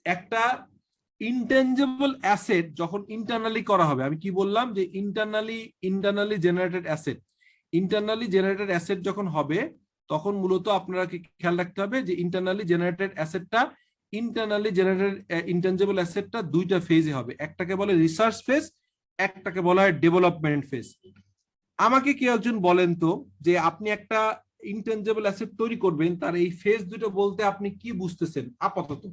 একটা intangible asset যখন internally করা হবে, আমি কি বললাম যে internally generated asset, internally generated asset যখন হবে তখন মূলত আপনারা কি খেয়াল রাখতে হবে যে ইন্টারনালি জেনারেটেড অ্যাসেটটা, ইন্টারনালি জেনারেটেড ইনটেনজিবল অ্যাসেটটা দুইটা ফেজে হবে, একটাকে বলে রিসার্চ ফেজ, একটাকে বলা হয় ডেভেলপমেন্ট ফেজ। আমাকে কেউ একজন বলেন তো যে আপনি একটা ইনটেনজিবল অ্যাসেট তৈরি করবেন, তার এই ফেজ দুটো বলতে আপনি কি বুঝতেছেন আপাতত?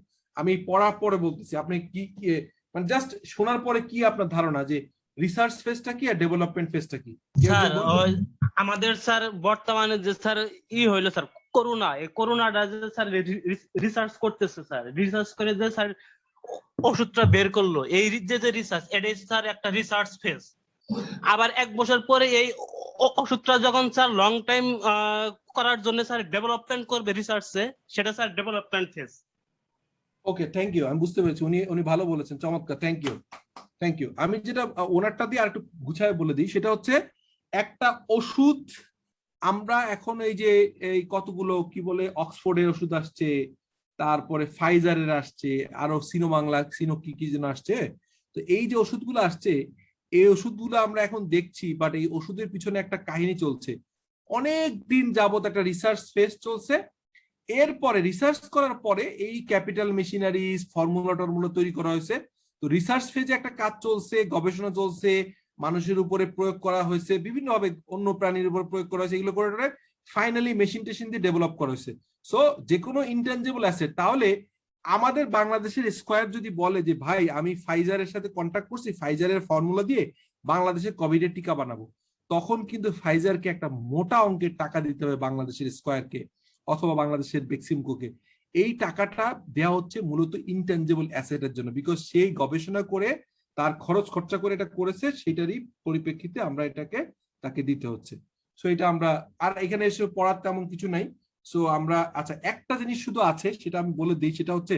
আমি পড়ার পরে বলতেছি, আপনি কি মানে জাস্ট শোনার পরে কি আপনার ধারণা যে রিসার্চ ফেজটা কি আর ডেভেলপমেন্ট ফেজটা কি? স্যার আমাদের স্যার বর্তমানে যে স্যার হইলো স্যার করোনা, এই করোনাটা যে স্যার রিসার্চ করতেছে, স্যার রিসার্চ করে যে স্যার ওষুধটা বের করলো, এই যে রিসার্চ, এটাই স্যার একটা রিসার্চ ফেজ। আবার 1 বছর পরে এই ওষুধটা যখন স্যার লং টাইম করার জন্য স্যার ডেভেলপমেন্ট করবে রিসার্চে, সেটা sir development phase. Okay, thank you, আমি বুঝতে পেরেছি, উনি ভালো বলেছেন, চমৎকার, থ্যাংক ইউ, থ্যাংক ইউ। আমি যেটা ওনারটা দিয়ে আর একটু গুছায় বলে দিই, সেটা হচ্ছে একটা ওষুধ আমরা এখন এই কতগুলো কি বলে অক্সফোর্ডের ওষুধ আসছে, তারপরে ফাইজারের আসছে, আরো সিনোবাংলা সিনো কি কি যেন আসছে। তো এই যে ওষুধগুলো আসছে, এই ওষুধগুলো আমরা এখন দেখছি, বাট এই ওষুধের পিছনে একটা কাহিনী চলছে, অনেক দিন যাবত একটা রিসার্চ ফেজ চলছে। এরপরে রিসার্চ করার পরে এই ক্যাপিটাল মেশিনারিজ ফর্মুলা টর্মুলা তৈরি করা হয়েছে। তো রিসার্চ ফেজে একটা কাজ চলছে, গবেষণা চলছে, মানুষের উপরে প্রয়োগ করা হয়েছে, বিভিন্নভাবে অন্য প্রাণীর উপর প্রয়োগ করা হয়েছে, এগুলো করে ফাইনালি মেশিন টেশিন দিয়ে ডেভেলপ করা হয়েছে। সো যে কোনো ইনটেনজিবল অ্যাসেট, তাহলে আমাদের বাংলাদেশের স্কয়ার যদি বলে যে ভাই আমি ফাইজারের সাথে কন্ট্যাক্ট করছি, ফাইজারের ফর্মুলা দিয়ে বাংলাদেশে কোভিডের টিকা বানাবো, তখন কিন্তু ফাইজারকে একটা মোটা অঙ্কের টাকা দিতে হবে বাংলাদেশের স্কয়ারকে অথবা বাংলাদেশের বেক্সিমকোকে। এই টাকাটা দেওয়া হচ্ছে মূলত ইনটেনজিবল অ্যাসেটের জন্য, বিকজ সেই গবেষণা করে তার খরচ খরচা করে এটা করেছে, সেটারই পরিপ্রেক্ষিতে আমরা এটাকে তাকে দিতে হচ্ছে। সো এটা আমরা আর এখানে এসে পড়ার তেমন কিছু নাই। সো আমরা আচ্ছা একটা জিনিস শুধু আছে, সেটা আমি বলে দিই, সেটা হচ্ছে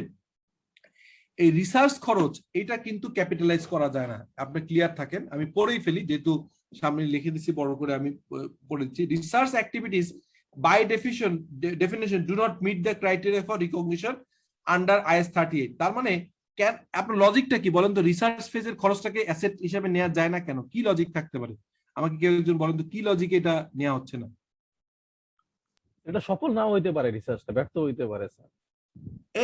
এই রিসার্চ খরচ এটা কিন্তু ক্যাপিটালাইজ করা যায় না, আপনি ক্লিয়ার থাকেন, আমি পড়েই ফেলি যেহেতু সামনে লিখে দিচ্ছি বড় করে, আমি পড়ে দিচ্ছি। Research activities by definition do not meet the criteria for recognition under IS 38। তার মানে আপনার লজিকটা কি বলেন তো? রিসার্চ ফেজের খরচটাকে অ্যাসেট হিসেবে নেওয়া যায় না কেন? কি লজিক থাকতে পারে? আমাকে কেউ একজন বলেন তো কি লজিকে এটা নেওয়া হচ্ছে না? এটা সফল না হইতে পারে, রিসার্চটা ব্যর্থ হইতে পারে স্যার।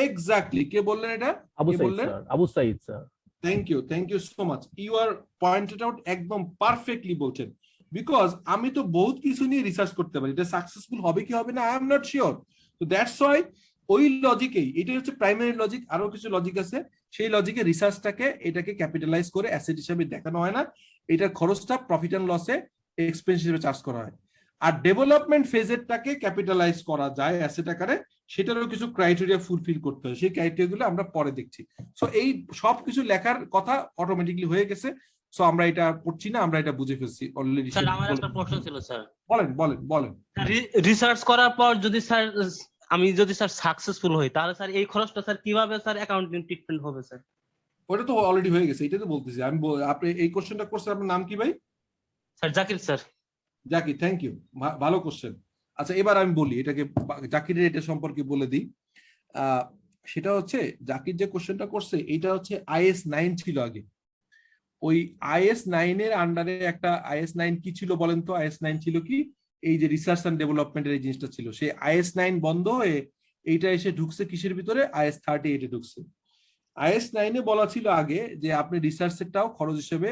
এক্স্যাক্টলি, কে বললেন এটা? Abu Saeed sir. Abu Saeed sir, thank you so much, you are pointed out একদম পারফেক্টলি বলছেন। বিকজ আমি তো বহুত কিছু নিয়ে রিসার্চ করতে পারি, এটা সাকসেসফুল হবে কি হবে না আই এম নট শিওর। তো দ্যাটস ওয়াই ওই লজিকেই, এটাই হচ্ছে প্রাইমারি লজিক, আরো কিছু লজিক আছে, সেই লজিকে রিসার্চটাকে এটাকে ক্যাপিটালাইজ করে অ্যাসেট হিসেবে দেখানো হয় না, এটার খরচটা প্রফিট এন্ড লসে এক্সপেন্স হিসেবে চার্জ করা হয়। আর ডেভেলপমেন্ট ফেজেরটাকে ক্যাপিটালাইজ করা যায় অ্যাসেট আকারে, সেটারও কিছু ক্রাইটেরিয়া ফুলফিল করতে হয়, সেই ক্রাইটেরিয়া গুলো আমরা পরে দেখছি। সো এই সবকিছু লেখার কথা অটোমেটিকলি হয়ে গেছে, সো আমরা এটা পড়ছি না, আমরা এটা বুঝে ফেলছি অলরেডি। স্যার আমার একটা প্রশ্ন ছিল স্যার। বলেন বলেন বলেন। রিসার্চ করার পর যদি স্যার আমি যদি স্যার সাকসেসফুল হই, তাহলে স্যার এই খরচটা স্যার কিভাবে স্যার অ্যাকাউন্টিং ট্রিটমেন্ট হবে স্যার? ওটা তো অলরেডি হয়ে গেছে, এটা তো বলতেছি আমি। আপনি এই কোশ্চেনটা করছেন, আপনার নাম কি ভাই? Sir Zakir sir. Zakir, thank you, ভালো কোশ্চেন। আচ্ছা এবার আমি বলি এটাকে, জাকিরের এটা সম্পর্কে বলে দিই। সেটা হচ্ছে জাকির যে কোশ্চেনটা করছে এটা হচ্ছে IS 9 ছিল আগে। ওই IS 9 এর আন্ডারে একটা IS 9 কি ছিল বলেন তো? IS 9 ছিল কি, এই যে রিসার্চ এন্ড ডেভেলপমেন্টের এই জিনিসটা ছিল, সেই IS 9 বন্ধ হয়ে এইটা এসে ঢুকছে কিসের ভিতরে? IS 38 এ ঢুকছে। IS 9 এ বলা ছিল আগে যে আপনি রিসার্চেরটাও খরচ হিসেবে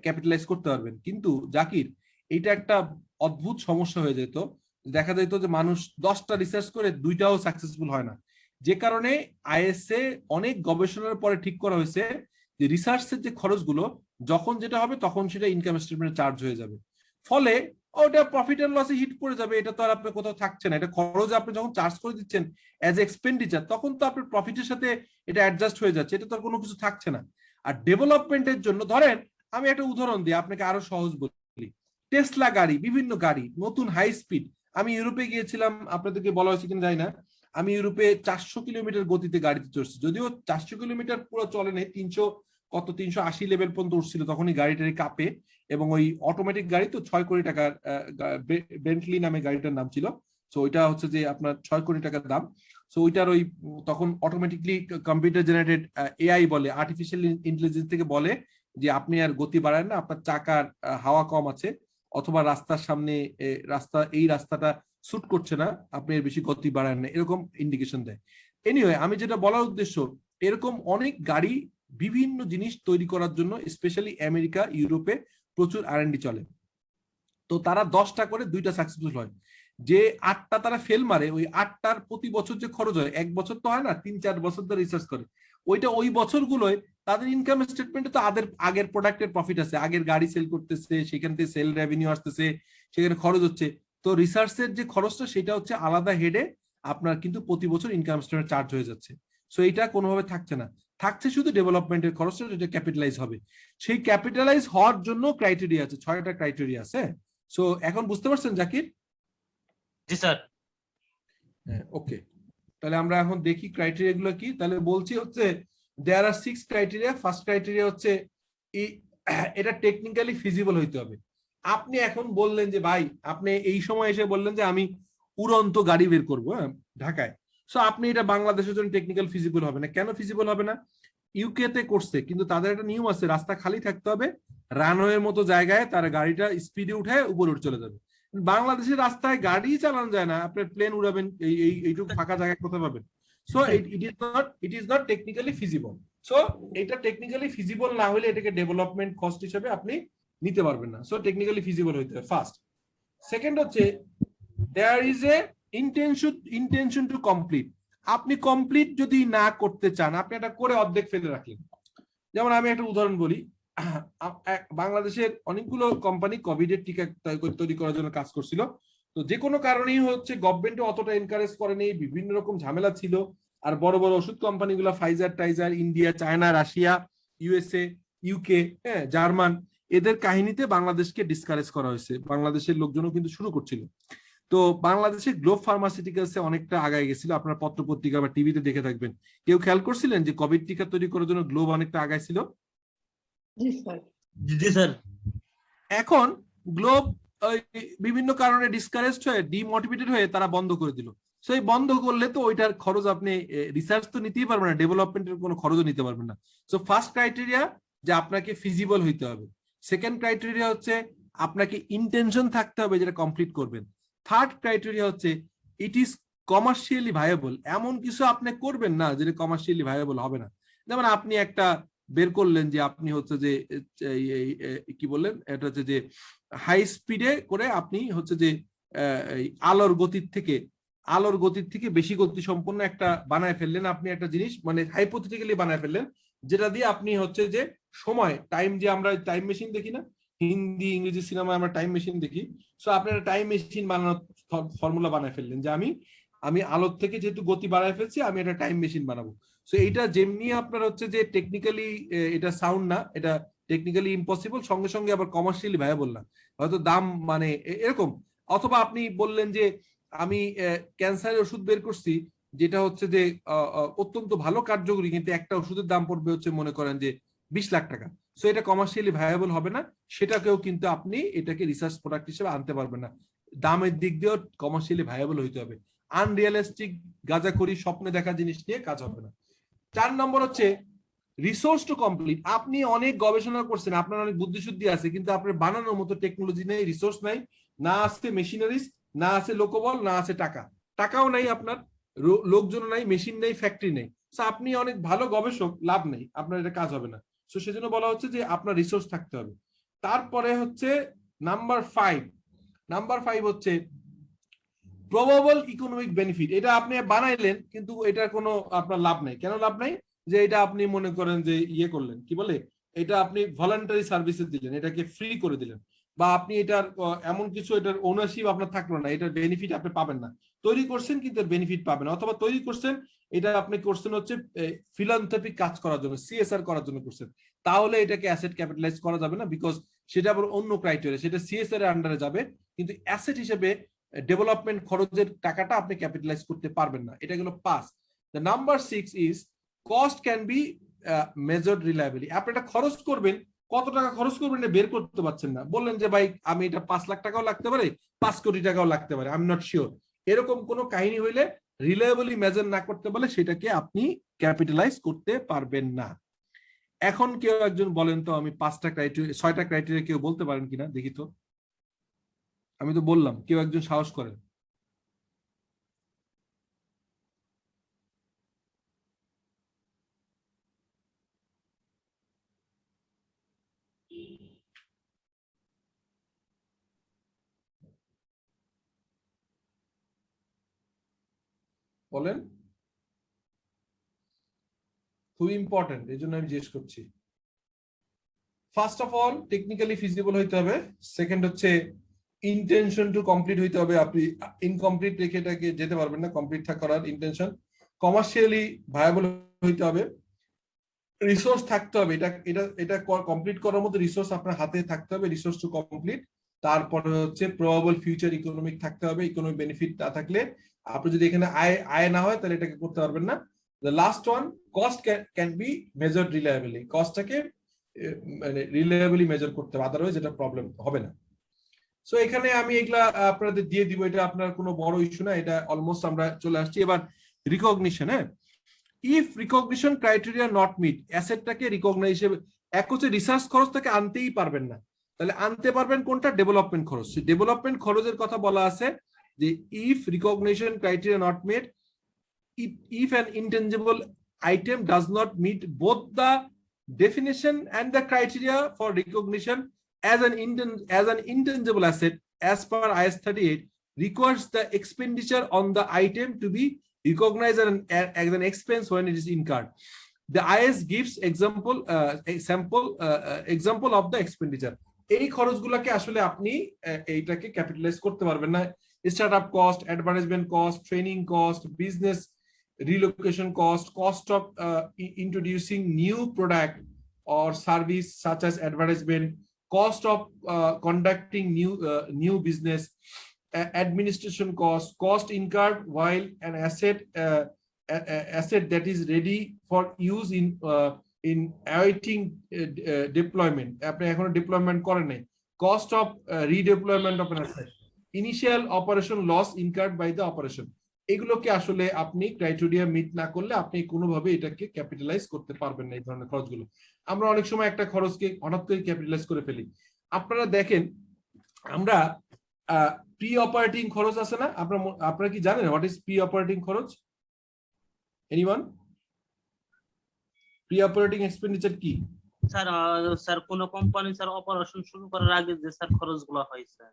ক্যাপিটালাইজ করতে পারবেন, কিন্তু জাকির এটা একটা অদ্ভুত সমস্যা হয়ে যেত, দেখা যেত যে মানুষ 10টা রিসার্চ করে 2টাও সাকসেসফুল হয় না, যে কারণে IS এ অনেক গবেষণার পরে ঠিক করা হয়েছে যে রিসার্চের যে খরচগুলো যখন যেটা হবে তখন সেটা ইনকাম স্টেটমেন্টে চার্জ হয়ে যাবে, ফলে ওটা প্রফিট এন্ড লসে হিট করে যাবে, এটা তো আর আপনার কোথাও থাকছে না। এটা খরচ আপনি যখন চার্জ করে দিচ্ছেন অ্যাজ এক্সপেন্ডিচার, তখন তো আপনার প্রফিটের সাথে এটা অ্যাডজাস্ট হয়ে যাচ্ছে, এটা তো কোনো কিছু থাকছে না। আর ডেভেলপমেন্টের জন্য ধরেন আমি একটা উদাহরণ দিই আপনাকে আরো সহজ বলি, টেসলা গাড়ি, বিভিন্ন গাড়ি নতুন হাই স্পিড, আমি ইউরোপে গিয়েছিলাম, আপনাদেরকে বলা হয়েছে কিনা জানি না, আমি ইউরোপে 400 কিলোমিটার গতিতে গাড়িতে চড়ছি, যদিও 400 কিলোমিটার পুরো চলে নেই, 380 লেভেল পর্যন্ত উঠছিল, তখনই গাড়িটারি কাঁপে, এবং ওই অটোমেটিক গাড়ি তো 6 কোটি টাকার বেন্টলি নামে গাড়িটার নাম ছিল, তো ওইটা হচ্ছে যে আপনার 6 কোটি টাকার দাম। সো ওইটার ওই তখন অটোমেটিকলি কম্পিউটার জেনারেটেড এআই বলে, আর্টিফিশিয়াল ইন্টেলিজেন্স থেকে বলে যে আপনি আর গতি বাড়ান না, আপনার চাকার হাওয়া কম আছে, অথবা রাস্তার সামনে এই রাস্তাটা স্যুট করছে না, আপনি এর বেশি গতি বাড়ান না, এরকম ইন্ডিকেশন দেয়। এনিওয়ে, আমি যেটা বলার উদ্দেশ্য, এরকম অনেক গাড়ি বিভিন্ন জিনিস তৈরি করার জন্য স্পেশালি আমেরিকা, ইউরোপে প্রচুর R&D চলে। তো তারা 10টা করে 2টা সাকসেসফুল হয়। যে 8টা তারা ফেল মারে, ওই 8টার প্রতি বছর যে খরচ হয়, 1 বছর তো হয় না, 3-4 বছর ধরে রিসার্চ করে, ওইটা ওই বছরগুলোয় তাদের ইনকাম স্টেটমেন্টে তো আগের প্রোডাক্টের প্রফিট আছে, আগের গাড়ি সেল করতেছে, সেখান থেকে সেল রেভিনিউ আসতেছে, সেখানে খরচ হচ্ছে। তো রিসার্চের যে খরচটা সেটা হচ্ছে আলাদা হেডে আপনার কিন্তু প্রতি বছর ইনকাম স্টেটমেন্ট চার্জ হয়ে যাচ্ছে। সো এটা কোনোভাবে থাকছে না, থাকছে শুধু ডেভেলপমেন্টের খরচটা, যেটা ক্যাপিটালাইজ হবে। সেই ক্যাপিটালাইজ হওয়ার জন্য ক্রাইটেরিয়া আছে, 6টা ক্রাইটেরিয়া আছে। সো এখন বুঝতে পারছেন জাকির? জি স্যার। হ্যাঁ, ওকে, তাহলে আমরা এখন দেখি ক্রাইটেরিয়া গুলো কি। তাহলে বলছি হচ্ছে দেয়ার আর 6 ক্রাইটেরিয়া। ফার্স্ট ক্রাইটেরিয়া হচ্ছে এটা টেকনিক্যালি ফিজিবল হইতে হবে। আপনি এখন বললেন যে ভাই, আপনি এই সময় এসে বললেন যে আমি উড়ন্ত গাড়ি বের করবো ঢাকায়, সো আপনি এটা বাংলাদেশের জন্য টেকনিক্যাল ফিজিবল হবে না। কেন ফিজিবল হবে না? ইউকে তে করছে, কিন্তু তাদের একটা নিয়ম আছে, রাস্তা খালি থাকতে হবে, রানওয়ের মতো জায়গায় তার গাড়িটা স্পিডে উঠে উপরে চলে যাবে। বাংলাদেশের রাস্তায় গাড়ি চালানো যায় না, আপনি প্লেন উড়াবেন এইটুকু ফাঁকা জায়গায় কোথায় পাবেন? So it is not technically feasible. So এটা টেকনিক্যালি ফিজিবল না হলে এটাকে ডেভেলপমেন্ট কস্ট হিসেবে আপনি নিতে পারবেন না। সো টেকনিক্যালি ফিজিবল হইতে হবে ফার্স্ট। সেকেন্ড হচ্ছে there is a intention to complete. আপনি কমপ্লিট যদি না করতে চান, আপনি এটা করে অর্ধেক ফেলে রাখলেন। যেমন আমি একটা উদাহরণ বলি, বাংলাদেশের অনেকগুলো কোম্পানি কোভিড এর টিকা তৈরি করার জন্য কাজ করছিল। তো যে কোনো কারণেই হচ্ছে গভর্নমেন্টে অতটা এনকারেজ করেনি, বিভিন্ন রকম ঝামেলা ছিল। আর বড় বড় ওষুধ কোম্পানিগুলো ফাইজার টাইজার, India, China, Russia, USA, UK, হ্যাঁ, জার্মান, এদের কাহিনীতে বাংলাদেশকে ডিসকারেজ করা হয়েছে। বাংলাদেশের লোকজনও কিন্তু শুরু করছিল। তো বাংলাদেশে গ্লোব ফার্মাসিউটিক্যালসে অনেকটা আগায় গেছিল, আপনার পত্র পত্রিকা বা টিভিতে দেখে থাকবেন। কেউ খেয়াল করছিলেন যে কোভিড টিকা তৈরি করার জন্য গ্লোব অনেকটা আগায় ছিল? জি স্যার। এখন গ্লোব বিভিন্ন কারণে ডিসকারেজড হয়ে, ডিমোটিভেটেড হয়ে তারা বন্ধ করে দিল। সো এই বন্ধ করলে তো ওইটার খরচ আপনি রিসার্চ তো নিতেই পারবেন না, ডেভেলপমেন্টের কোনো খরচও নিতে পারবেন না। সো ফার্স্ট ক্রাইটেরিয়া যে আপনাকে ফিজিবল হইতে হবে। সেকেন্ড ক্রাইটেরিয়া হচ্ছে আপনাকে ইন্টেনশন থাকতে হবে যেটা কমপ্লিট করবেন। থার্ড ক্রাইটেরিয়া হচ্ছে ইট ইজ কমার্শিয়ালি ভায়াবল। এমন কিছু আপনি করবেন না যেটা কমার্শিয়ালি ভায়াবল হবে না। যেমন আপনি একটা বের করলেন যে আপনি হচ্ছে যে কি বললেন, এটা হচ্ছে যে হাই স্পিডে করে আপনি হচ্ছে যে আলোর গতির থেকে বেশি গতি সম্পন্ন একটা বানায় ফেললেন, আপনি একটা জিনিস মানে হাইপোথেটিক্যালি বানায় ফেললেন, যেটা দিয়ে আপনি হচ্ছে যে সময় টাইম, যে আমরা টাইম মেশিন দেখি না, হিন্দি ইংরেজি সিনেমায় আমরা টাইম মেশিন দেখি, সো আপনি একটা টাইম মেশিন বানানোর ফর্মুলা বানায় ফেললেন যে আমি আলোর থেকে যেহেতু গতি বাড়ায় ফেলছি, আমি একটা টাইম মেশিন বানাবো। সো এইটা যেমনি আপনার হচ্ছে যে টেকনিক্যালি এটা সাউন্ড না, এটা টেকনিক্যালি ইম্পসিবল, সঙ্গে সঙ্গে আবার কমার্শিয়ালি ভায়াবল না, হয়তো দাম মানে এরকম। অথবা আপনি বললেন যে আমি ক্যান্সারের ওষুধ বের করছি, যেটা হচ্ছে যে অত্যন্ত ভালো কার্যকরী, কিন্তু একটা ওষুধের দাম পড়বে হচ্ছে মনে করেন যে 20 লাখ টাকা। সো এটা কমার্শিয়ালি ভায়াবল হবে না, সেটাকেও কিন্তু আপনি এটাকে রিসার্চ প্রোডাক্ট হিসেবে আনতে পারবেন না। দামের দিক দিয়েও কমার্শিয়ালি ভায়াবল হইতে হবে। আনরিয়ালিস্টিক গাঁজাখড়ি স্বপ্নে দেখা জিনিস নিয়ে কাজ হবে না। 4 নম্বর হচ্ছে রিসোর্স টু কমপ্লিট। আপনি অনেক গবেষণা করছেন, আপনার অনেক বুদ্ধিশুদ্ধি আছে, কিন্তু আপনার বানানোর মতো টেকনোলজি নেই, রিসোর্স নাই, না আছে মেশিনারিজ, না আছে লোকবল, না আছে টাকাও নাই, আপনার লোকজন নাই, মেশিন নেই, ফ্যাক্টরি নেই। আপনি অনেক ভালো গবেষক, লাভ নেই, আপনার এটা কাজ হবে না। সো সেজন্য বলা হচ্ছে যে আপনার রিসোর্স থাকতে হবে। তারপরে হচ্ছে নাম্বার 5 হচ্ছে প্রবাবল ইকোনমিক বেনিফিট। এটা আপনি বানাইলেন কিন্তু এটার কোনো আপনার লাভ নাই। কেন লাভ নাই? যে এটা আপনি মনে করেন যে ইয়ে করলেন, কি বলে, এটা আপনি ভলান্টারি সার্ভিসেস দিলেন, এটাকে ফ্রি করে দিলেন, বা আপনি এটার এমন কিছু, এটার ওনারশিপ আপনার থাকলো না, এটার বেনিফিট আপনি পাবেন না। তৈরি করছেন কিন্তু বেনিফিট পাবেন না, অথবা তৈরি করছেন এটা আপনি করছেন হচ্ছে ফিলান্থ্রপিক কাজ করার জন্য, সিএসআর করার জন্য করছেন, তাহলে এটাকে অ্যাসেট ক্যাপিটালাইজ করা যাবে না, বিকজ সেটা আবার অন্য ক্রাইটেরিয়া, সেটা সিএসআর এর আন্ডারে যাবে, কিন্তু অ্যাসেট হিসেবে ডেভেলপমেন্ট খরচের টাকাটা আপনি ক্যাপিটালাইজ করতে পারবেন না। এটা গেল 5। The number 6 is cost can be measured রিলায়েবলি। আপনি এটা খরচ করবেন, কত টাকা খরচ করবেন এটা বের করতে পারছেন না, বললেন যে ভাই আমি এটা 5 লাখ টাকাও লাগতে পারে, 5 কোটি টাকাও লাগতে পারে, আই এম নট শিওর। এরকম কোন কাহিনী হইলে রিলায়েবলি মেজার না করতে বলে সেটাকে আপনি ক্যাপিটালাইজ করতে পারবেন না। এখন কেউ একজন বলেন তো, আমি 5টা ক্রাইটেরিয়া 6টা ক্রাইটেরিয়া কেউ বলতে পারেন কিনা দেখি তো। আমি তো বললাম, কেউ একজন সাহস করেন। বলেন, খুবই ইম্পর্টেন্ট, এই জন্য আমি জিজ্ঞেস করছি। First of all technically feasible হইতে হবে। সেকেন্ড হচ্ছে ইন্টেনশন টু কমপ্লিট হইতে হবে। আপনি ইনকমপ্লিট রেখে এটাকে যেতে পারবেন না, কমপ্লিট করার ইন্টেনশন। কমার্শিয়ালি ভায়াবল হইতে হবে। রিসোর্স থাকতে হবে, এটা এটা এটা কমপ্লিট করার মতো রিসোর্স আপনার হাতে থাকতে হবে, রিসোর্স টু কমপ্লিট। তারপরে হচ্ছে প্রবাবল ফিউচার ইকোনমিক থাকতে হবে, ইকোনমিক বেনিফিট না থাকলে আপনি যদি এখানে আয় না হয় তাহলে এটাকে করতে পারবেন না। The last one, cost can be measured reliably. কস্টটাকে মানে রিলায়েবলি মেজার করতে হবে, আদারওয়াইজ এটা প্রবলেম হবে না। সো এখানে আমি এগুলা আপনাদের দিয়ে দিব, এটা আপনার কোনো বড় ইস্যু না, এটা অলমোস্ট আমরা চলে আসছি। এবার রিকগনিশন। হ্যাঁ, if recognition criteria not met, অ্যাসেটটাকে রিকগনাইজ হিসেবে, এক হচ্ছে রিসার্চ খরচটাকে আনতেই পারবেন না, তাহলে আনতে পারবেন কোনটা? ডেভেলপমেন্ট খরচ। ডেভেলপমেন্ট খরচের কথা বলা আছে যে if recognition criteria not met, if an intangible item does not meet both the definition and the criteria for recognition as an intangible asset as per IS 38, requires the expenditure on the item to be recognized as an expense when it is incurred. The IS gives example of the expenditure. এই খরচগুলোকে আসলে আপনি এইটাকে capitalise করতে পারবেন না। Startup cost, advertisement cost, training cost, business relocation cost of introducing new product or service such as advertisement, cost of conducting new business, administration cost incurred while an asset that is ready for use in awaiting deployment, আপনি এখনো deployment করেন নাই, cost of redeployment of an asset, initial operation loss incurred by the operation। এগুলোকে আসলে আপনি criteria meet না করলে আপনি কোনোভাবে এটাকে ক্যাপিটালাইজ করতে পারবেন না। এই ধরনের খরচগুলো আমরা অনেক সময় একটা খরচকে হঠাৎ করে ক্যাপিটালাইজ করে ফেলি। আপনারা দেখেন, আমরা প্রি অপারেটিং খরচ আছে না, আপনারা কি জানেন হোয়াট ইজ প্রি অপারেটিং খরচ? এনিওয়ান? প্রি অপারেটিং এক্সপেন্ডিচার কি? স্যার কোন কোম্পানি স্যার অপারেশন শুরু করার আগে যে স্যার খরচগুলো হয় স্যার,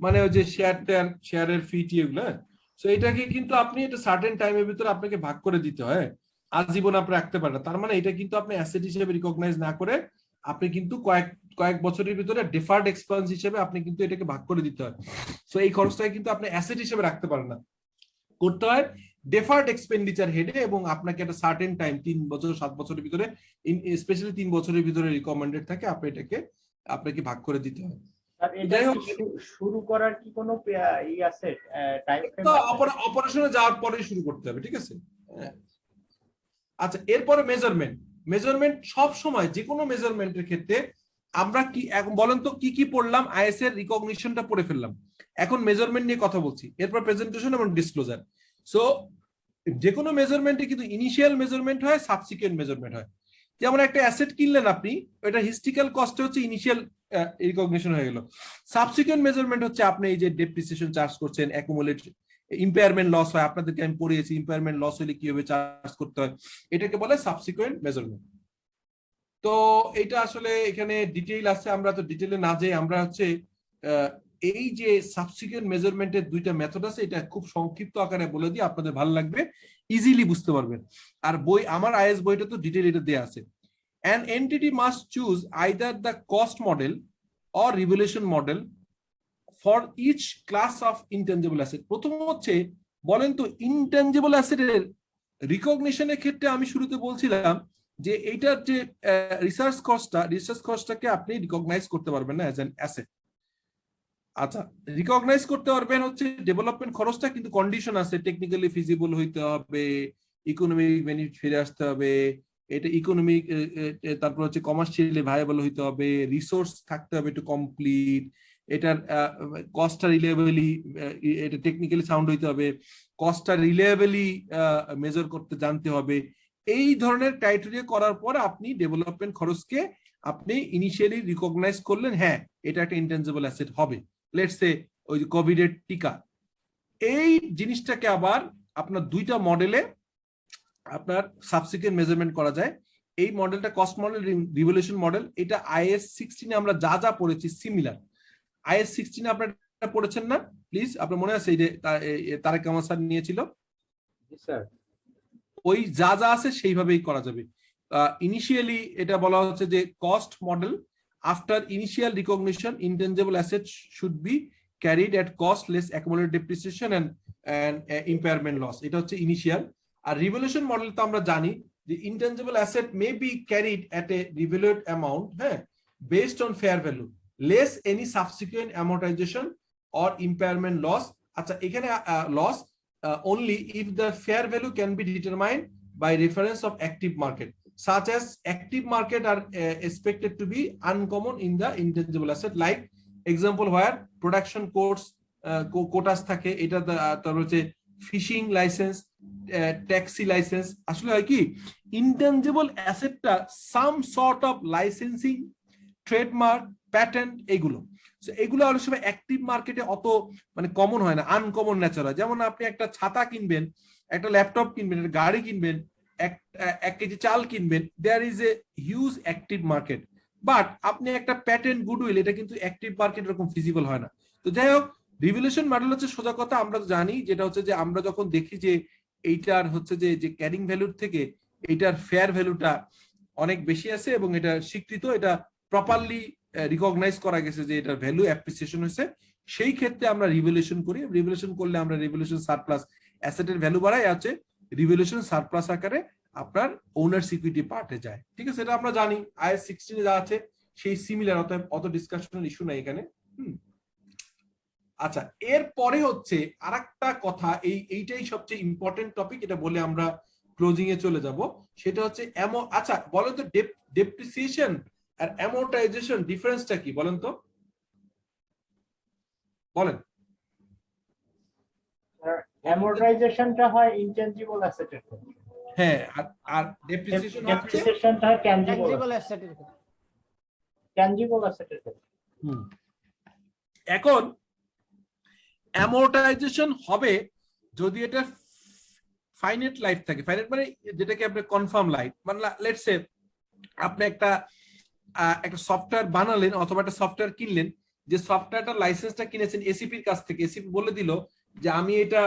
মানে ওই যে শেয়ারের ফি টি এগুলো। সো এটাকে কিন্তু আপনি এটা সার্টেন টাইমের ভিতরে আপনাকে ভাগ করে দিতে হয়, আজীবন আপনি রাখতে পারেন। তার মানে এটা কিন্তু আপনি অ্যাসেট হিসেবে রিকগনাইজ না করে আপনি কিন্তু কয়েক বছরের ভিতরে ডিফার্ড এক্সপেন্স হিসেবে আপনি কিন্তু এটাকে ভাগ করে দিতে হয়। সো এই খরচটাকে কিন্তু আপনি অ্যাসেট হিসেবে রাখতে পারেন না, করতে হয় ডিফার্ড এক্সপেন্ডিচার হেডে, এবং আপনাকে একটা সার্টেন টাইম 3 বছর 7 বছরের ভিতরে, স্পেশালি 3 বছরের ভিতরে রিকমেন্ডেড থাকে, আপনি এটাকে আপনাকে ভাগ করে দিতে হয়। শুরু করার কি কোনো ই আছে টাইম ফ্রেম? অপারেশনে যাওয়ার পরে শুরু করতে হবে, ঠিক আছে? আচ্ছা, এরপরে মেজারমেন্ট সব সময় যে কোনো মেজারমেন্টের ক্ষেত্রে আমরা কি এখন বলেন তো কি কি পড়লাম? আইএস এর রিকগনিশনটা পড়ে ফেললাম, এখন মেজারমেন্ট নিয়ে কথা বলছি, এরপর প্রেজেন্টেশন এবং ডিসক্লোজার। সো যে কোনো মেজারমেন্টে কিন্তু ইনিশিয়াল মেজারমেন্ট হয়, সাবসিকুয়েন্ট মেজারমেন্ট হয়। যেমন একটা অ্যাসেট কিনলেন আপনি, এটা হিস্ট্রিক্যাল কস্ট হচ্ছে ইনিশিয়াল রিকগনিশন হয়ে গেল। সাবসিকুয়েন্ট মেজারমেন্ট হচ্ছে আপনি এই যে ডেপ্রিসিয়েশন চার্জ করছেন, অ্যাকুমুলেট ইম্পেয়ারমেন্ট লস হয়, আপনাদেরকে আমি পড়িয়েছি ইম্পেয়ারমেন্ট লস হলে কিভাবে চার্জ করতে হয়, এটাকে বলে সাবসিকুয়েন্ট মেজারমেন্ট। তো এটা আসলে এখানে ডিটেইল আছে, আমরা তো ডিটেইলে না যাই, আমরা হচ্ছে এই যে সাবসিকুয়েন্ট মেজারমেন্টের 2টা মেথড আছে, এটা খুব সংক্ষিপ্ত আকারে বলে দিই, আপনাদের ভালো লাগবে, ইজিলি বুঝতে পারবেন। আর আমার আইএস বইটা তো ডিটেইল এটা দেয়া আছে। An entity must choose either the cost model or revaluation model for each class of intangible asset. প্রথম হচ্ছে বলেন তো ইনটেনজিবল অ্যাসেটের রিকগনিশনের ক্ষেত্রে আমি শুরুতে বলছিলাম যে এইটার যে রিসার্চ কস্টটাকে আপনি রিকগনাইজ করতে পারবেন না অ্যাজ অ্যান অ্যাসেট। আচ্ছা, রিকগনাইজ করতে পারবেন হচ্ছে ডেভেলপমেন্ট খরচটা, কিন্তু কন্ডিশন আছে, টেকনিক্যালি ফিজিবল হইতে হবে, ইকোনমিক বেনিফিট ফিরে আসতে হবে, এটা ইকোনমিক, তারপর হচ্ছে কমার্শিয়ালি ভায়াবল হইতে হবে, রিসোর্স থাকতে হবে টু কমপ্লিট, এটার কস্টটা রিলেয়েবলি, এটা টেকনিক্যালি সাউন্ড হইতে হবে, কস্টটা রিলেয়েবলি মেজার করতে জানতে হবে। এই ধরনের ক্রাইটেরিয়া করার পর আপনি ডেভেলপমেন্ট খরচকে আপনি ইনিশিয়ালি রিকগনাইজ করলেন, হ্যাঁ এটা একটা ইনটেনজিবল অ্যাসেট হবে। লেটস সে ওই যে কোভিড এর টিকা, এই জিনিসটাকে আবার আপনার দুইটা মডেলে আপনার সাবসিকুয়েন্ট মেজারমেন্ট করা যায়। এই মডেলটা কস্ট মডেল, রিভলিউশন মডেল, এটা IAS 16 আমরা যা যা পড়েছি সিমিলার। IAS 16 আপনারা পড়েছেন না প্লিজ? আপনার মনে আছে এই যে তারেক কামাল স্যার নিয়েছিল? স্যার ওই যা যা আছে সেইভাবেই করা যাবে। ইনিশিয়ালি এটা বলা হচ্ছে যে cost model, after initial recognition intangible asset should be carried at cost less accumulated depreciation and impairment loss. এটা হচ্ছে ইনিশিয়াল। আর রিভলিউশন মডেল তো আমরা জানি যে intangible asset may be carried at a revalued amount, হ্যাঁ, based on fair value less any subsequent amortisation or impairment loss. আচ্ছা, এখানে loss only if the fair value can be determined by reference of active market, such as active market are expected to be uncommon in the intangible asset, like example where production quotas থাকে, এটা তার হচ্ছে fishing licence, taxi licence. আসলে হয় কি, intangible অ্যাসেটটা some sort of licensing, trademark, patent, এগুলো এগুলো অনেক সময় অ্যাক্টিভ মার্কেটে অত মানে কমন হয় না, আনকমন নেচার হয়। যেমন আপনি একটা ছাতা কিনবেন, একটা ল্যাপটপ কিনবেন, একটা গাড়ি কিনবেন, 1 কেজি চাল কিনবেন, there is a huge active market. But আপনি একটা প্যাটেন্ট, গুডউইল, এটা কিন্তু অ্যাক্টিভ মার্কেট এরকম ফিজিবল হয় না। তো যাই হোক, রিভলিউশন মডেল হচ্ছে সোজা কথা আমরা জানি, যেটা হচ্ছে যে আমরা যখন দেখি যে এইটার হচ্ছে যে ক্যারিং ভ্যালুর থেকে এইটার ফেয়ার ভ্যালুটা অনেক বেশি আছে এবং এটা স্বীকৃত, এটা প্রপারলি রিকগনাইজ করা গেছে যে এটার ভ্যালু অ্যাপ্রিসিয়েশন হয়েছে, সেই ক্ষেত্রে আমরা রিভলিউশন করি। রিভলিউশন করলে আমরা রিভলিউশন সারপ্লাস অ্যাসেটের ভ্যালু বাড়াই, আছে রিভলিউশন সারপ্লাস আকারে আপনার ওনার সিকিউরিটি পার্টে যায়। ঠিক আছে, এটা আমরা জানি IAS 16 যা আছে সেই সিমিলার, অত ডিসকাশনের ইস্যু নাই এখানে। আচ্ছা, এরপরে হচ্ছে আরেকটা কথা, এইটাই সবচেয়ে ইম্পর্টেন্ট টপিক, এটা বলে আমরা ক্লোজিং এ চলে যাব। সেটা হচ্ছে আচ্ছা বলেন তো, ডেপ্রিসিয়েশন আর অ্যামortization ডিফারেন্সটা কি বলেন তো, বলেন। অ্যামortizationটা হয় ইনটেনজিবল অ্যাসেটের ক্ষেত্রে, হ্যাঁ, আর ডেপ্রিসিয়েশনটা হয় ট্যানজিবল অ্যাসেটের ক্ষেত্রে। এখন অ্যামortization হবে যদি এটা ফাইনাইট লাইফ থাকে। ফাইনাইট মানে যেটাকে আপনি কনফার্ম লাইফ, মানে লেটস সে আপনি একটা সফটওয়্যার বানালেন অথবা একটা সফটওয়্যার কিনলেন, যে সফটওয়্যারটার লাইসেন্সটা কিনেছেন এসিপির কাছ থেকে, এসিপি বলে দিল যে আমি এটা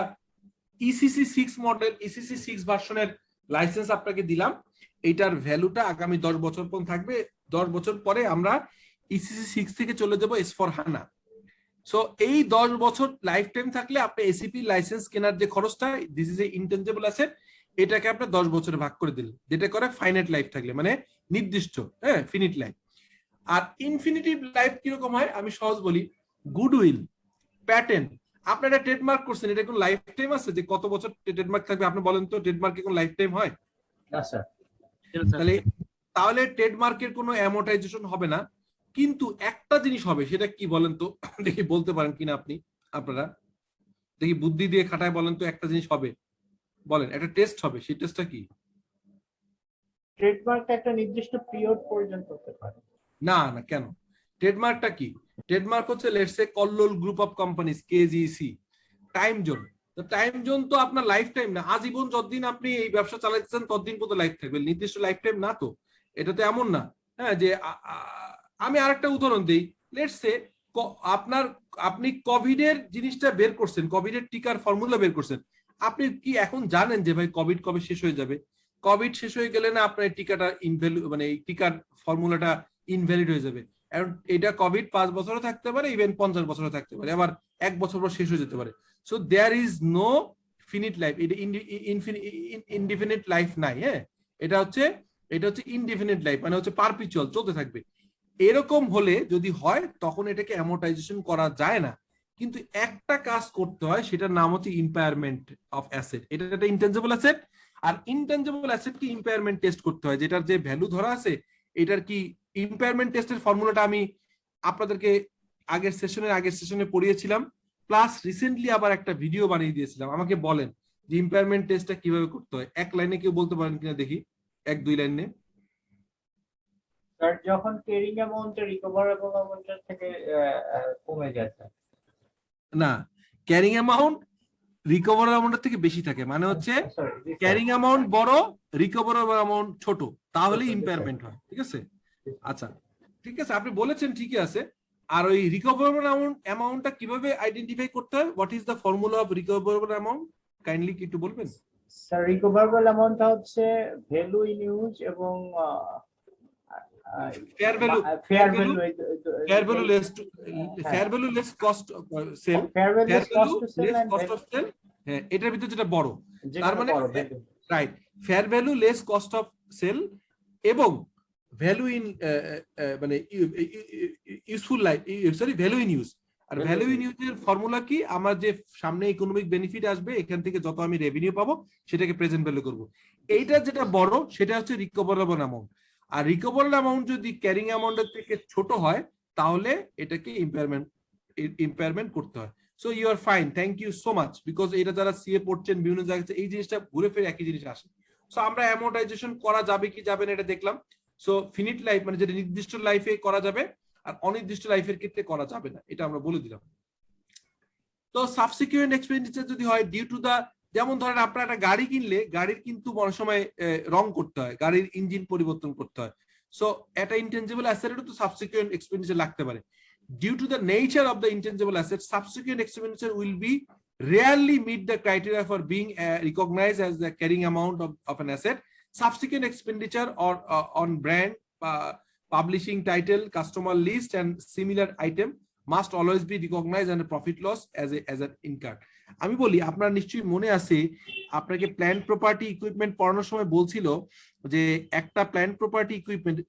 ECC 6 মডেল, ECC 6 ভার্সনের লাইসেন্স আপনাকে দিলাম, এইটার ভ্যালুটা আগামী 10 বছর পর্যন্ত থাকবে, 10 বছর পরে আমরা ECC 6 থেকে চলে যাব S/4HANA। সো এই 10 বছর লাইফ টাইম থাকলে আপনি এসিপি লাইসেন্স কেনার যে খরচটা, this is a intangible asset, এটাকে আপনি 10 বছরে ভাগ করে দিলেন, যেটা করে ফাইনাইট লাইফ থাকলে, মানে নির্দিষ্ট, হ্যাঁ, ফিনিট লাইফ। আর ইনফিনিটিভ লাইফ কিরকম হয় আমি সহজ বলি, গুডউইল, প্যাটেন্ট, আপনি একটা ট্রেডমার্ক করছেন, এটা কোন লাইফ টাইম আছে যে কত বছর ট্রেডমার্ক থাকবে? আপনি বলেন তো, ট্রেডমার্কে কোন লাইফ টাইম হয়? না স্যার। তাহলে ট্রেডমার্কের কোনো অ্যামortization হবে না। কিন্তু একটা জিনিস হবে, সেটা কি বলেন তো, দেখি বলতে পারেন কিনা আপনারা, দেখি বুদ্ধি দিয়ে খাটায় বলেন তো, একটা জিনিস হবে, বলেন, একটা টেস্ট হবে, সেই টেস্টটা কি? ট্রেডমার্কটা একটা নির্দিষ্ট পিরিয়ড পর্যন্ত হতে পারে না, কেন? ট্রেডমার্কটা কি? ট্রেডমার্ক হচ্ছে let's say Kallol group of companies, KGC, time zone. তো টাইম জোন তো আপনার লাইফ টাইম না, আজীবন যতদিন আপনি এই ব্যবসা চালাচ্ছেন ততদিন পর্যন্ত লাইফ থাকবে, নির্দিষ্ট লাইফ টাইম না তো, এটা তো এমন না। হ্যাঁ, যে আমি আরেকটা উদাহরণ দিই, লেটস সে আপনি কোভিড এর জিনিসটা বের করছেন, কোভিড এর টিকার ফর্মুলা বের করছেন, আপনি কি এখন জানেন যে ভাই কোভিড কবে শেষ হয়ে যাবে? কোভিড শেষ হয়ে গেলে না আপনার টিকাটা ইনভ্যালিড, মানে এই টিকার ফর্মুলাটা ইনভ্যালিড হয়ে যাবে। এখন এটা কোভিড 5 বছরও থাকতে পারে, ইভেন 50 বছরও থাকতে পারে, আবার 1 বছর পর শেষ হয়ে যেতে পারে। So there is no finite life, এটা ইনডিফিনিট লাইফ নাই। হ্যাঁ, এটা হচ্ছে ইনডিফিনিট লাইফ, মানে হচ্ছে পারপিচুয়াল, চলতে থাকবে। এরকম হলে যদি হয় তখন এটাকে অ্যামortization করা যায় না, কিন্তু একটা কাজ করতে হয়, সেটার নাম হচ্ছে ইম্পায়ারমেন্ট অফ অ্যাসেট। এটা একটা ইনটেনজিবল অ্যাসেট, আর ইনটেনজিবল অ্যাসেট কি ইম্পায়ারমেন্ট টেস্ট করতে হয়, যেটার যে ভ্যালু ধরা আছে এটার কি ইম্পায়ারমেন্ট টেস্টের ফর্মুলাটা আমি আপনাদেরকে আগের সেশনে পড়িয়েছিলাম, প্লাস রিসেন্টলি আবার একটা ভিডিও বানিয়ে দিয়েছিলাম। আমাকে বলেন যে ইম্পায়ারমেন্ট টেস্টটা কিভাবে করতে হয়, এক লাইনে কেউ বলতে পারেন কিনা দেখি, 1-2 লাইনে। স্যার যখন ক্যারিং অ্যামাউন্টটা রিকভারেবল অ্যামাউন্টের থেকে কমে যায় স্যার। না, ক্যারিং অ্যামাউন্ট রিকভার অ্যামাউন্টের থেকে বেশি থাকে, মানে হচ্ছে ক্যারিং অ্যামাউন্ট বড়, রিকভারেবল অ্যামাউন্ট ছোট, তাহলে ইম্পায়ারমেন্ট হয়। ঠিক আছে, আচ্ছা ঠিক আছে, আপনি বলেছেন ঠিকই আছে। আর ওই রিকভারেবল অ্যামাউন্টটা কিভাবে আইডেন্টিফাই করতে হয়, what is the formula of recoverable amount, kindly কি একটু বলবেন? স্যার রিকভারেবল অ্যামাউন্টটা হচ্ছে ভ্যালু ইন ইউজ এবং fair value, fair value less cost sell, fair value less cost to sell and cost of sell. হ্যাঁ, এটার ভিতর যেটা বড়, তার মানে বড় value, right, fair value less cost of sell এবং ভ্যালু ইন মানে useful life, sorry value in use. আর ভ্যালু ইন ইউজের ফর্মুলা কি, আমার যে সামনে ইকোনমিক বেনিফিট আসবে এখান থেকে যত আমি রেভিনিউ পাবো সেটাকে প্রেজেন্ট ভ্যালু করব। এইটা যেটা বড় সেটা হচ্ছে রিকভারেবল অ্যামাউন্ট। আর রিকভারেবল অ্যামাউন্ট যদি ক্যারিং অ্যামাউন্টের থেকে ছোট হয় তাহলে এটাকে ইম্পায়ারমেন্ট করতে হয়। So you are fine, thank you so much, because এটা যারা সিএ পড়ছেন বিভিন্ন জায়গায় এই জিনিসটা ঘুরে ফিরে একই জিনিস আসে। সো আমরা অ্যামোর্টাইজেশন করা যাবে কি যাবে না এটা দেখলাম। সো ফিনিট লাইফ মানে যেটা নির্দিষ্ট লাইফে করা যাবে আর অনির্দিষ্ট লাইফের ক্ষেত্রে করা যাবে না, এটা আমরা বলে দিলাম। তো সাবসিকুয়েন্ট এক্সপেন্ডিচার যদি হয় ডিউ টু দা, যেমন ধরেন আপনার একটা গাড়ি কিনলে গাড়ির কিন্তু অনেক সময় রং করতে হয়, গাড়ির ইঞ্জিন পরিবর্তন করতে হয়। সো একটা ইনটেনজিবল অ্যাসেটেরও তো সাবসিকুয়েন্ট এক্সপেন্ডিচার লাগতে পারে। Due to the nature of the intangible asset, subsequent expenditure will be rarely meet the criteria for being recognized as the carrying amount of an asset. Subsequent expenditure or on brand, publishing title, customer list, and similar item must always be recognized under profit loss as an incurred. আমি বলি, আপনার নিশ্চয়ই মনে আছে আপনাকে plant property equipment পড়ানোর সময় বলছিল যে একটা প্ল্যান্ট প্রপার্টি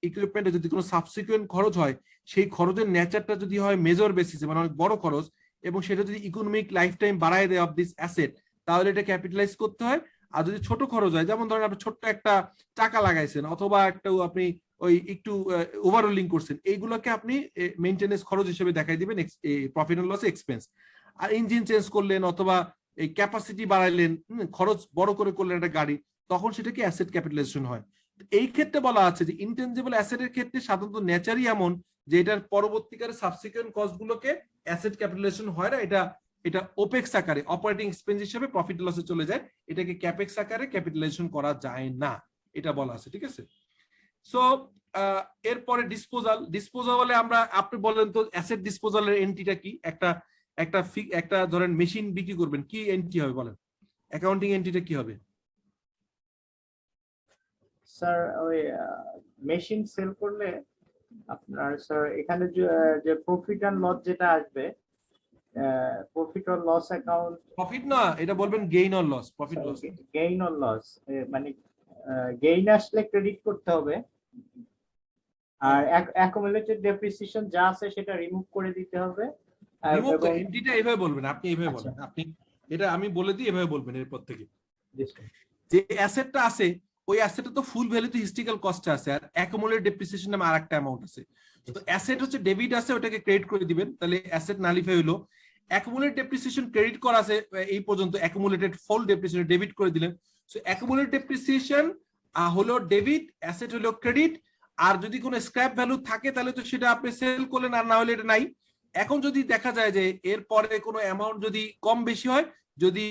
ইকুইপমেন্টে যদি কোনো সাবসিকুয়েন্ট খরচ হয়, সেই খরচের নেচারটা যদি হয় মেজর বেসিসে মানে অনেক বড় খরচ, এবং সেটা যদি ইকোনমিক লাইফ টাইম বাড়ায় দেয় অফ দিস অ্যাসেট, তাহলে এটা ক্যাপিটালাইজ করতে হয়। আর যদি ছোট খরচ হয়, যেমন ধরেন আপনি ছোট্ট একটা টাকা লাগাইছেন অথবা একটা আপনি ওই একটু ওভারহোলিং করছেন, এইগুলোকে আপনি মেইনটেনেন্স খরচ হিসেবে দেখাই দিবেন প্রফিট এন্ড লস এক্সপেন্স। আর ইঞ্জিন চেঞ্জ করলেন অথবা এই ক্যাপাসিটি বাড়াইলেন, খরচ বড় করে করলেন একটা গাড়ি, তখন সেটাকে অ্যাসেট ক্যাপিটালাইজেশন হয়। এই ক্ষেত্রে বলা আছে যে ইনটেনজিবল অ্যাসেটের ক্ষেত্রে সাধারণত নেচারই এমন যে এটার পরবর্তীকালে সাবসিকুয়েন্ট কস্ট গুলোকে অ্যাসেট ক্যাপিটালাইজেশন হয় না, এটা ওপেক্স আকারে অপারেটিং এক্সপেন্স হিসেবে প্রফিট লসে চলে যায়, এটাকে ক্যাপেক্স আকারে ক্যাপিটালাইজেশন করা যায় না, এটা বলা আছে। ঠিক আছে, সো এরপরে ডিসপোজালে আমরা, আপনি বলেন তো অ্যাসেট ডিসপোজালের এন্ট্রিটা কি? একটা ধরেন মেশিন বিক্রি করবেন, কি এন্ট্রি হবে বলেন, অ্যাকাউন্টিং এন্ট্রিটা কি হবে? স্যার ওই মেশিন সেল করলে আপনার স্যার এখানে যে প্রফিট এন্ড লস যেটা আসবে, profit or loss account, profit না, এটা বলবেন gain or loss, profit loss, gain or loss, মানে গেইন আসলে ক্রেডিট করতে হবে আর অ্যাকুমুলেটেড ডেপ্রিসিয়েশন যা আছে সেটা রিমুভ করে দিতে হবে। এন্ট্রিটা এইভাবে বলবেন, আপনি এইভাবে বলবেন, আপনি এটা আমি বলে দিই, এভাবে বলবেন এরপর থেকে। যে অ্যাসেটটা আছে ওই অ্যাসেটটা তো ফুল ভ্যালুতে হিস্ট্রিক্যাল কস্টে আছে, আর অ্যাকুমুলেটেড ডেপ্রিসিয়েশন নামে আরেকটা অ্যামাউন্ট আছে। তো অ্যাসেট হচ্ছে ডেবিট আছে, ওটাকে ক্রেডিট করে দিবেন, তাহলে অ্যাসেট নালিফাই হলো। অ্যাকুমুলেটেড ডেপ্রিসিয়েশন ক্রেডিট করা আছে এই পর্যন্ত, অ্যাকুমুলেটেড ফুল ডেপ্রিসিয়েশন ডেবিট করে দিলেন। সো অ্যাকুমুলেটেড ডেপ্রিসিয়েশন হলো ডেবিট, অ্যাসেট হলো ক্রেডিট। আর যদি কোনো স্ক্র্যাপ ভ্যালু থাকে তাহলে তো সেটা আপনি সেল করলেন, আর না হলে এটা নাই। এখন যদি দেখা যায় যে এর পরে কোনো অ্যামাউন্ট যদি কম বেশি হয়, যদি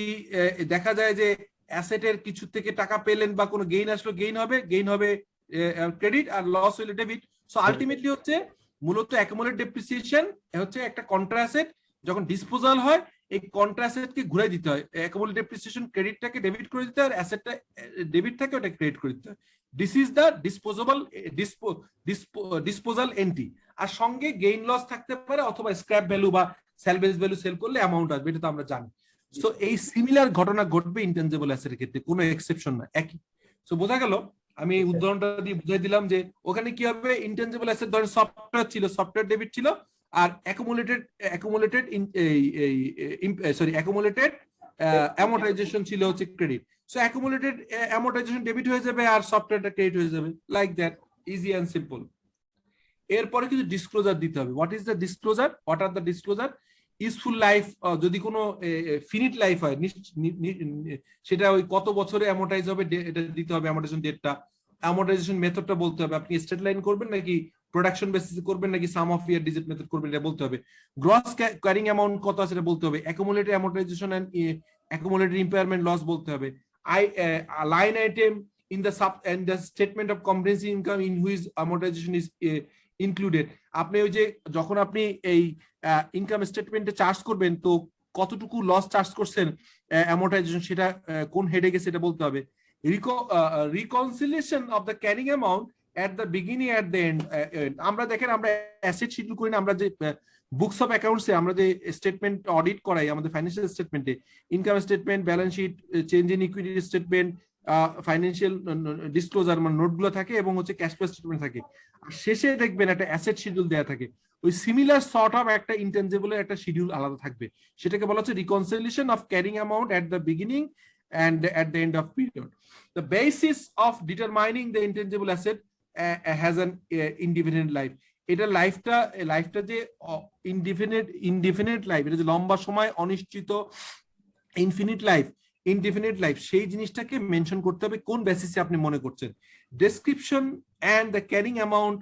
দেখা যায় যে অ্যাসেটের কিছু থেকে টাকা পেলেন বা কোনো গেইন আসলো, গেইন হবে ক্রেডিট, আর লস হইলে ডেবিট। সো আলটিমেটলি হচ্ছে মূলত অ্যাকুমুলেটেড ডেপ্রিসিয়েশন হচ্ছে একটা কন্ট্রা অ্যাসেট, যখন ডিসপোজাল হয় এই কন্ট্রা অ্যাসেটকে ঘুরে দিতে হয়, অ্যাকুমুলেটেড ডেপ্রিসিয়েশন ক্রেডিটটাকে ডেবিট করে দিতে হয়, আর অ্যাসেটটা ডেবিট থাকে ওটা ক্রেডিট করে দিতে হয়। This is the disposal entry. আর সঙ্গে গেইন লস থাকতে পারে অথবা স্ক্র্যাপ ভ্যালু বা সেলভেজ ভ্যালু সেল করলে অ্যামাউন্ট আসবে, এটা তো আমরা জানি। সো এই সিমিলার ঘটনা ঘটবে ইনটেনজিবল অ্যাসেটের ক্ষেত্রে, কোনো এক্সেপশন না, একই। সো বোঝা গেল, আমি এই উদাহরণটা দিয়ে বুঝাই দিলাম যে ওখানে কি হবে, ইনটেনজিবল অ্যাসেট ধরেন সফটওয়্যার ছিল, সফটওয়্যার ডেবিট ছিল, আর অ্যাকুমুলেটেড অ্যামোর্টাইজেশন ছিল হচ্ছে credit. So accumulated amortization debit হয়ে যাবে আর সফটওয়্যারটা ক্রেডিট হয়ে যাবে, like that, easy and simple. এরপরে কিন্তু ডিসক্লোজার দিতে হবে। What is the disclosure? What are the disclosure? Useful life, যদি কোনো ফিনিট লাইফ হয় সেটা ওই কত বছরে অ্যামোর্টাইজ হবে এটা দিতে হবে, অ্যামোর্টাইজেশন ডেটটা, অ্যামোর্টাইজেশন মেথডটা বলতে হবে, আপনি স্ট্রেট লাইন করবেন নাকি প্রোডাকশন বেসিসে করবেন নাকি সাম অফ ইয়ার ডিজিট মেথড করবেন এটা বলতে হবে, গ্রস ক্যারিং অ্যামাউন্ট কত আছে এটা বলতে হবে, accumulated amortization and accumulated impairment loss বলতে হবে, line item in the sub and the statement of comprehensive income in which amortization is included. আপনি ওই যে যখন আপনি এই ইনকাম স্টেটমেন্টে চার্জ করবেন তো কতটুকু লস চার্জ করছেন অ্যামোর্টাইজেশন সেটা কোন হেডে গেছে এটা বলতে হবে, reconciliation of the carrying amount at the beginning at the end. আমরা দেখেন আমরা অ্যাসেট শিডিউল করি না, আমরা যে বুকস অফ অ্যাকাউন্টসে আমরা যে স্টেটমেন্ট অডিট করাই আমাদের ফাইন্যান্সিয়াল স্টেটমেন্টে, income statement, balance sheet, change in equity statement, financial disclosure মানে নোটগুলো থাকে এবং হচ্ছে ক্যাশ ফ্লো স্টেটমেন্ট থাকে, আর শেষে দেখবেন একটা অ্যাসেট শিডিউল দেয়া থাকে। ওই সিমিলার সর্ট অফ একটা ইনটেনজিবলের একটা শিডিউল আলাদা থাকবে, সেটাকে বলা হচ্ছে reconciliation of carrying amount at the beginning and at the end of period. The basis of determining the intangible asset has an indefinite life. এটা লাইফটা যে ইনডিফিনিট লাইফ, এটা যে লম্বা সময় অনিশ্চিত ইনডিফিনিট লাইফ, সেই জিনিসটাকে মেনশন করতে হবে কোন বেসিসে আপনি মনে করছেন। Description and the carrying amount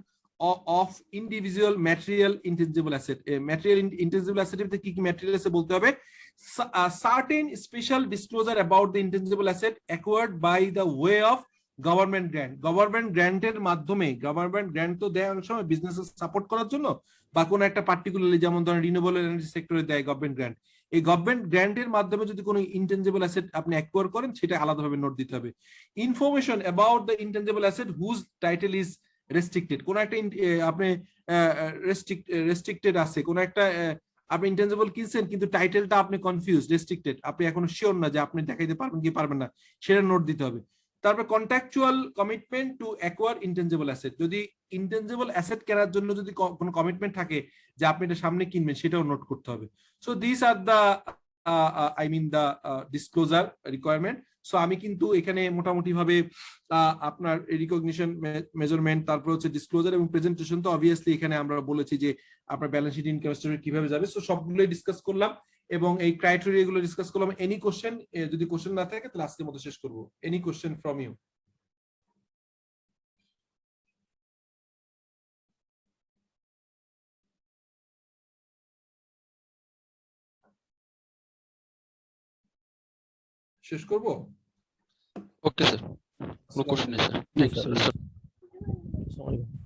of individual material intangible asset, material intangible asset কি কি ম্যাটেরিয়াল আছে বলতে হবে, certain special disclosure about the intangible asset acquired by the way of government grant. গভর্নমেন্ট গ্র্যান্টের মাধ্যমে, গভর্নমেন্ট গ্র্যান্ট তো দেয় অনেক সময় বিজনেস সাপোর্ট করার জন্য বা কোনো একটা পার্টিকুলারলি, যেমন ধরেন রিনিউয়েবল এনার্জি সেক্টরে দেয় গভর্নমেন্ট গ্র্যান্ট, এই গভর্নমেন্ট গ্র্যান্টের মাধ্যমে যদি কোনো ইনটেনজিবল অ্যাসেট আপনি অ্যাকোয়ার করেন সেটা আলাদাভাবে নোট দিতে হবে। Information about the intangible asset whose title is restricted, কোন একটা আপনি রেস্ট্রিক্টেড আছে, কোন একটা আপনি ইনটেনজিবল কিনছেন কিন্তু টাইটেলটা আপনি কনফিউজ, রেস্ট্রিক্টেড, আপনি এখনো শিওর না যে আপনি দেখাইতে পারবেন কি পারবেন না, সেটা নোট দিতে হবে। তারপর contractual commitment to acquire intangible asset, যদি ইনটেনজিবল অ্যাসেট কেনার জন্য যদি কোনো কমিটমেন্ট থাকে যে আপনি এটা সামনে কিনবেন সেটাও নোট করতে হবে। So this are the I mean the disclosure requirement. So আমি কিন্তু এখানে মোটামুটি ভাবে আপনার রিকগনিশন, মেজারমেন্ট, তারপর হচ্ছে ডিসক্লোজার এবং প্রেজেন্টেশন, তো অবভিয়াসলি এখানে আমরা বলেছি যে আপনার ব্যালেন্স শিট, ইনকাম স্টেটমেন্ট কিভাবে যাবে, সো সবগুলোই ডিসকাস করলাম এবং এই ক্রাইটেরিয়া গুলো ডিসকাস করলাম। Any question? যদি কোশ্চেন না থাকে তাহলে আজকের মতো শেষ করব। Any question from you? শেষ করব? ওকে স্যার, কোনো কোশ্চেন নেই স্যার। Thank you sir. আসসালামু আলাইকুম।